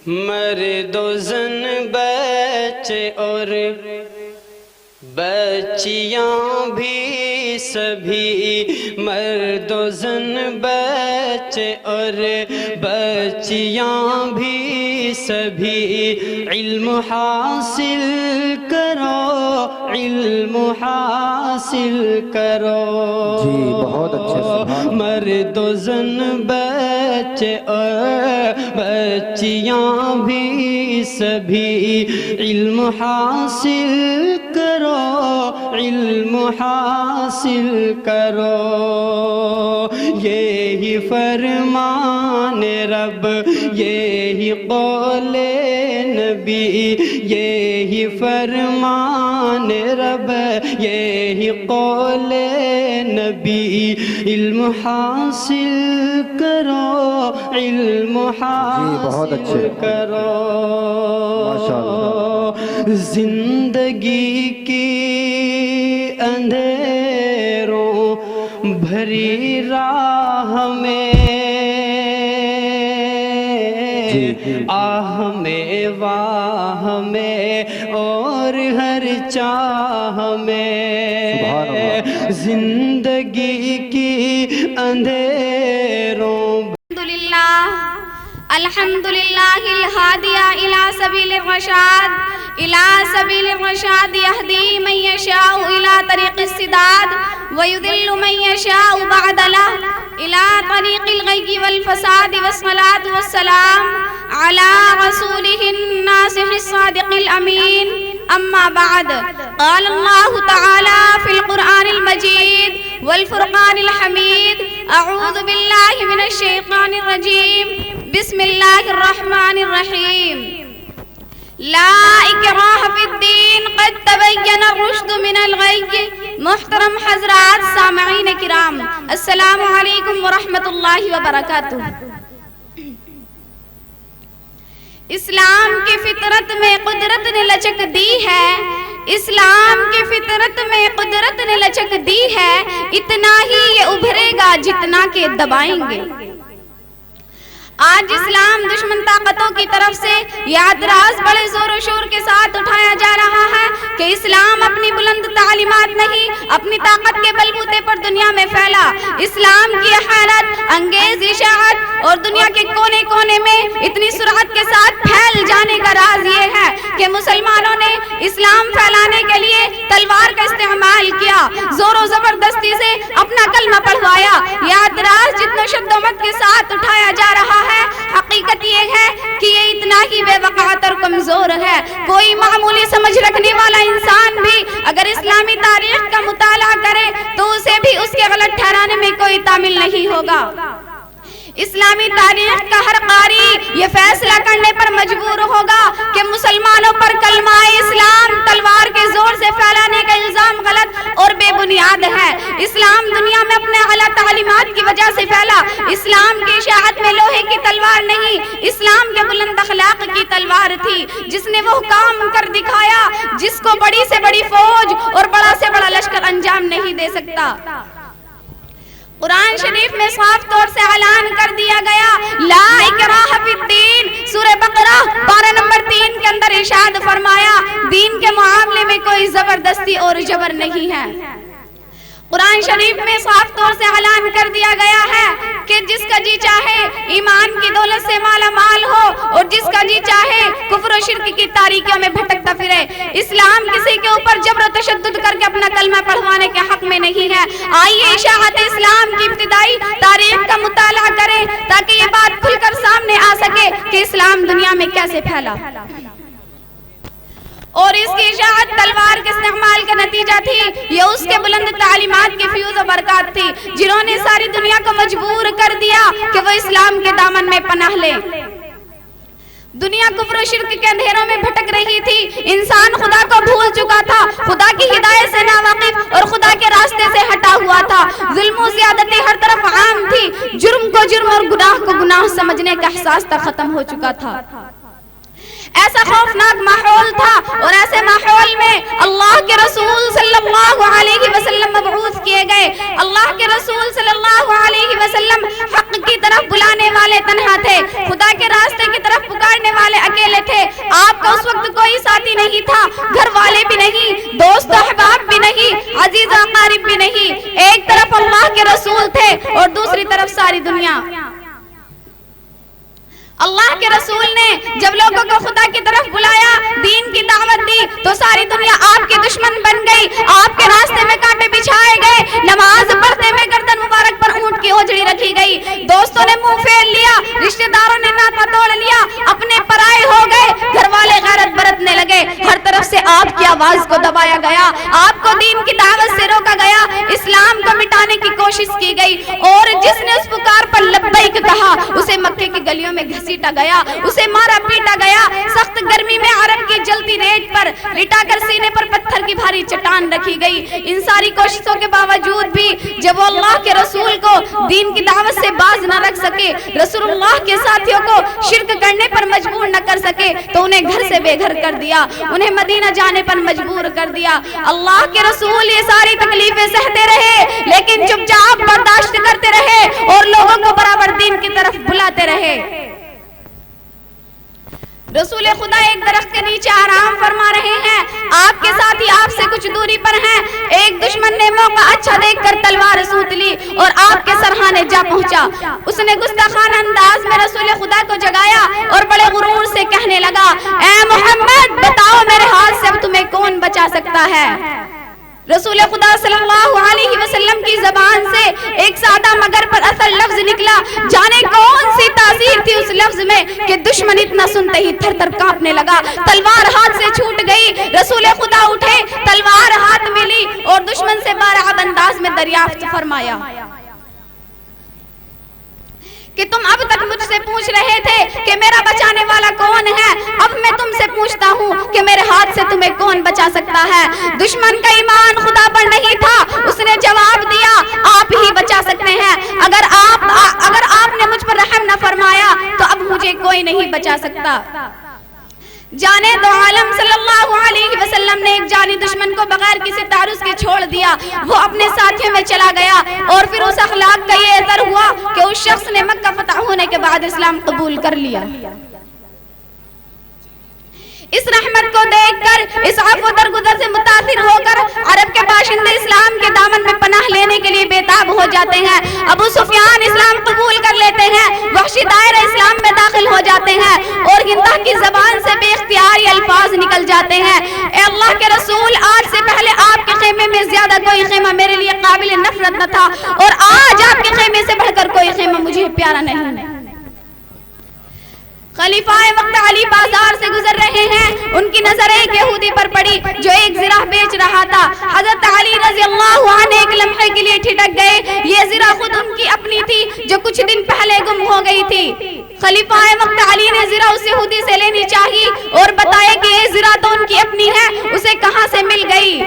مرد و زن بچے اور بچیاں بھی سبھی، مرد و زن بچے اور بچیاں بھی سبھی، علم حاصل کرو، علم حاصل کرو۔ جی بہت اچھے، سبحان اللہ۔ مرد و زن بچے اور بچیاں بھی سبھی، علم حاصل کرو، علم حاصل کرو۔ یہی فرمان رب، یہی قول نبی، یہی فرمان رب، یہی قول نبی، علم حاصل کرو، علم حاصل کرو۔ زندگی کی اندھیروں بھری راہ میں، آہ میں واہ میں اور ہر چاہ میں، زندگی کی اندھیروں۔ الحمدللہ الہادی الی سبیل الرشاد، الی سبیل الرشاد یہدی من یشاء الی طریق السداد ویضل من یشاء بعد له الی طریق الغی والفساد، والصلاة والسلام علی رسولہ الناصح الصادق الامین۔ اما بعد، قال اللہ تعالی فی القرآن المجید والفرقان الحمید، اعوذ باللہ من الشیطان الرجیم، بسم اللہ الرحمن الرحیم۔ لا اکراہ فی الدین، قد تبین الرشد من الغی۔ محترم حضرات، سامعین کرام، السلام علیکم ورحمۃ اللہ وبرکاتہ۔ اسلام کی فطرت میں قدرت نے لچک دی ہے، اسلام کی فطرت میں قدرت نے لچک دی ہے، اتنا ہی یہ ابھرے گا جتنا کہ دبائیں گے۔ آج اسلام دشمن طاقتوں کی طرف سے یہ اعتراض بڑے زور و شور کے ساتھ اٹھایا جا رہا ہے کہ اسلام اپنی بلند تعلیمات نہیں، اپنی طاقت کے بلبوتے پر دنیا میں پھیلا۔ اسلام کی حیرت انگیز اشاعت اور دنیا کے کونے کونے میں اتنی سرعت کے ساتھ پھیل جانے کا راز یہ ہے کہ مسلمانوں نے اسلام پھیلانے کے لیے تلوار کا استعمال کیا، زور و زبردستی سے اپنا کلمہ پڑھوایا۔ یہ اعتراض جتنا شدت کے ساتھ اٹھایا جا رہا ہے، حقیقت یہ ہے کہ یہ اتنا ہی بے وقعت اور کمزور ہے۔ کوئی معمولی سمجھ رکھنے والا انسان بھی اگر اسلامی تاریخ کا مطالعہ کرے تو اسے بھی اس کے غلط ٹھہرانے میں کوئی تعمیل نہیں ہوگا۔ اسلامی تاریخ کا ہر قاری یہ فیصلہ کرنے پر مجبور ہوگا کہ مسلمانوں پر کلمہ اسلام تلوار کے زور سے پھیلانے کا الزام غلط اور بے بنیاد ہے۔ اسلام دنیا میں اپنے اعلیٰ تعلیمات کی وجہ سے پھیلا۔ اسلام کی اشاعت میں لوہے کی تلوار نہیں، اسلام کے بلند اخلاق کی تلوار تھی، جس نے وہ کام کر دکھایا جس کو بڑی سے بڑی فوج اور بڑا سے بڑا لشکر انجام نہیں دے سکتا۔ قرآن شریف میں صاف طور سے اعلان کر دیا گیا، لا اکراہ فی الدین۔ سورہ بقرہ پارہ نمبر 3 کے اندر ارشاد فرمایا، دین کے معاملے میں کوئی زبردستی اور جبر نہیں ہے۔ قرآن شریف میں صاف طور سے اعلان کر دیا گیا ہے کہ جس کا جی چاہے ایمان کی دولت سے مالا مال ہو اور جس کا جی چاہے کفر و شرک کی تاریکیوں میں بھٹکتا پھرے۔ اسلام کسی کے اوپر جبر و تشدد کر کے اپنا کلمہ پڑھوانے کے حق میں نہیں ہے۔ آئیے اشاعت اسلام کی ابتدائی تاریخ کا مطالعہ کریں تاکہ یہ بات کھل کر سامنے آ سکے کہ اسلام دنیا میں کیسے پھیلا اور اس کی اشاعت تلوار کے استعمال کا نتیجہ تھی۔ یہ اس کے بلند تعلیمات کی فیوز و برکات تھی جنہوں نے ساری دنیا کو مجبور کر دیا کہ وہ اسلام کے دامن میں پناہ لے۔ دنیا کفر و شرک کے اندھیروں میں بھٹک رہی تھی، انسان خدا کو بھول چکا تھا، خدا کی ہدایت سے ناواقف اور خدا کے راستے سے ہٹا ہوا تھا۔ ظلم و زیادتی ہر طرف عام تھی، جرم کو جرم اور گناہ کو گناہ سمجھنے کا احساس تک ختم ہو چکا تھا۔ ایسا خوفناک ماحول تھا اور ایسے ماحول میں اللہ کے رسول صلی اللہ علیہ وسلم مبعوث کیے گئے۔ اللہ کے رسول صلی اللہ علیہ وسلم حق کی طرف بلانے والے تنہا تھے، خدا کے راستے کی طرف پکارنے والے अजीज और अकारिब भी नहीं, एक तरफ अल्लाह के रसूल थे और दूसरी तरफ सारी दुनिया। अल्लाह के रसूल ने जब लोगों को खुदा की तरफ बुलाया, दीन की दावत दी, तो सारी दुनिया आपके दुश्मन बन गई, आपके रास्ते में कांटे बिछाए गए, नमाज पढ़ते में गर्दन मुबारक पर ऊंट की ओझड़ी रखी गई, दोस्तों ने मुंह फेर लिया, रिश्तेदारों ने नाता तोड़ लिया, अपने पराए हो गए, घर वाले गैरत बरतने लगे, हर तरफ से आपकी आवाज को दबाया गया, आपको दीन की दावत से रोका गया, इस्लाम को मिटाने की कोशिश की गई, और जिसने उस पुकार पर लब्बैक कहा उसे मक्के की गलियों में घसीटा गया, उसे मारा पीटा गया, सख्त गर्मी में अरब की जलती रेत पर लिटाकर सीने पर पत्थर की भारी चट्टान रखी गई। इन सारी कोशिशों के बावजूद भी जब वो अल्लाह के रसूल को दीन की दावत से बाज न रख सके, रसूलुल्लाह के साथियों को शिर्क करने पर मजबूर न कर सके, तो उन्हें घर से बेघर कर दिया, उन्हें मदीना जाने पर मजबूर कर दिया। अल्लाह के रसूल ये सारी तकलीफें सहते रहे, लेकिन चुपचाप बर्दाश्त करते रहे और लोगों को बराबर दीन की तरफ बुलाते रहे। रसूल खुदा एक दरख्त के नीचे आराम फरमा रहे हैं, आपके साथी आपसे कुछ दूरी पर हैं, एक दुश्मन ने मौका अच्छा देखकर तलवार सूत ली और आपके सरहाने जा पहुंचा। उसने गुस्ताखाना अंदाज में रसूल खुदा को जगाया और बड़े गुरूर से कहने लगा, ऐ मोहम्मद, बताओ मेरे हाथ से अब तुम्हें कौन बचा सकता है। रसूल खुदा सल्लल्लाहु अलैहि वसल्लम की ज़बान से एक सादा मगर पर असल लफ्ज निकला, जाने कौन सी तासीर थी उस लफ्ज में कि दुश्मन इतना सुनते ही थर थर कांपने लगा, तलवार हाथ से छूट गई, रसूल खुदा उठे, तलवार हाथ में ली और दुश्मन से बारात अंदाज में दरियाफ्त फरमाया कि तुम अब तक मुझसे पूछ रहे थे कि मेरा बचाने वाला कौन है, अब मैं तुमसे पूछता हूँ कि मेरे हाथ से तुम्हें कौन बचा सकता है। दुश्मन का ईमान खुदा पर नहीं था, उसने जवाब दिया, आप ही बचा सकते हैं, अगर आपने मुझ पर रहम न फरमाया तो अब मुझे कोई नहीं बचा सकता। जाने दो आलम सल्लल्लाहु अलैहि वसल्लम ने एक जानी दुश्मन को बगैर किसी तारुस के छोड़ दिया, वो अपने साथियों में चला गया और फिर उस अखलाक का ये असर हुआ कि उस शख्स ने मक्का फतह होने के बाद इस्लाम कबूल कर लिया। इस रहमत को देखकर, इस आफ़ो दरगुजर से मुतासिर होकर अरब के बाशिंदे इस्लाम के दामन में पनाह लेने के लिए बेताब हो जाते हैं। अबू सुफियान इस्लाम कबूल कर लेते हैं, वहशी दायरा इस्लाम में दाखिल हो जाते हैं और हिंदा की जबान से बेख्तियार ये अल्फाज निकल जाते हैं, ए अल्लाह के रसूल, आज से पहले आपके खेमे में ज्यादा कोई खेमा मेरे लिए काबिल नफरत न था और आज आपके खेमे से बढ़कर कोई खेमा मुझे प्यारा नहीं। खलीफाए वक्त अली बाजार से गुजर रहे हैं, उनकी नजर एक यहूदी पर पड़ी जो एक ज़िरा बेच रहा था। हजरत अली रज़ी अल्लाहु अन्हु एक लम्हे के लिए ठिठक गए, ये ज़िरा खुद उनकी अपनी थी जो कुछ दिन पहले गुम हो गई थी। खलीफाए वक्त अली ने ज़िरा उस यहूदी से लेनी चाहिए और बताया कि ये ज़िरा तो उनकी अपनी है, उसे कहां से मिल गई।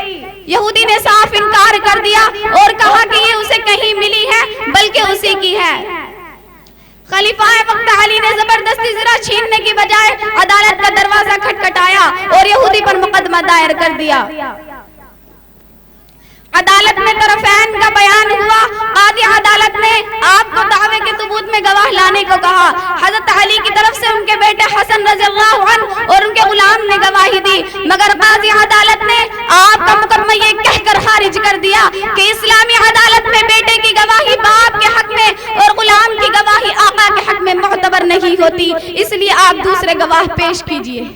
यहूदी ने साफ इनकार कर दिया और कहा कि ये उसे कहीं मिली है बल्कि उसी की है। खलीफाए वक्त अली ने जबरदस्ती ज़िरा छीनने की बजाय अदालत का दरवाजा खटखटाया और यहूदी पर मुकदमा दायर कर दिया। अदालत में तरफैन का बयान हुआ, कादी अदालत ने आपको दावे के सबूत में गवाह लाने को कहा। हजरत अली की तरफ से उनके बेटे हसन रज़ी अल्लाहु अन्हु और उनके गुलाम ने गवाही दी, मगर कादी अदालत ने आपका मुकदमा ये कहकर खारिज कर दिया कि इस्लामी अदालत में बेटे की गवाही बाप के हक में और गुलाम की गवाही आका के हक में मुअतबर नहीं होती, इसलिए आप दूसरे गवाह पेश कीजिए।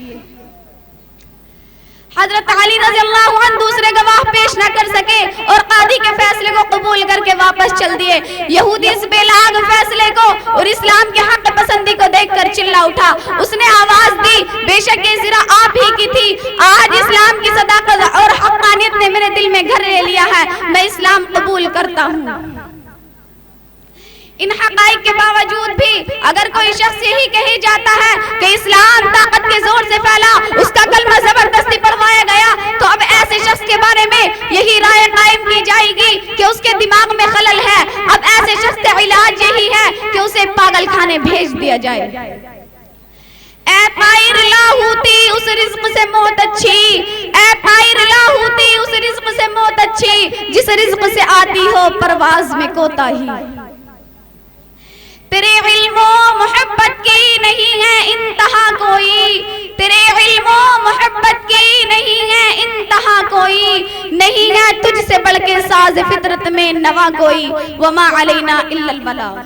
हजरत अली रज़ी अल्लाहु अन्हु दूसरे गवाह पेश न कर सके और कादी के फैसले को कबूल करके वापस चल दिए। यहूदी इस बेलाग फैसले को और इस्लाम के हक पसंदी को देखकर चिल्ला उठा, उसने आवाज दी, बेशक ये ज़िरा आप ही की थी, आज इस्लाम की सदाकत और हक़ानियत ने मेरे दिल में घर ले लिया है, मैं इस्लाम कबूल करता हूँ। इन हक़ाइक़ के बावजूद भी अगर कोई शख्स यही कही जाता है कि इस्लाम ताकत के जोर से फैला, उसका कलमा जबरदस्ती पढ़वाया गया, तो अब ऐसे शख्स के बारे में यही राय कायम की जाएगी कि उसके दिमाग में खलल है। अब ऐसे शख्स का इलाज यही है कि उसे पागल खाने भेज दिया जाए। ऐ ताइर लाहूती उस रिज़्क़ से मौत अच्छी, ऐ ताइर लाहूती उस रिज़्क़ से मौत अच्छी जिस रिज़्क़ से आती हो परवाज़ में कोताही। तेरे इल्मो मोहब्बत की नहीं है इंतहा कोई, तेरे इल्मो मोहब्बत की नहीं है इंतहा कोई, नहीं है तुझसे سے بڑھ کے ساز فطرت میں نوا کوئی وما علینا الا البلاغ.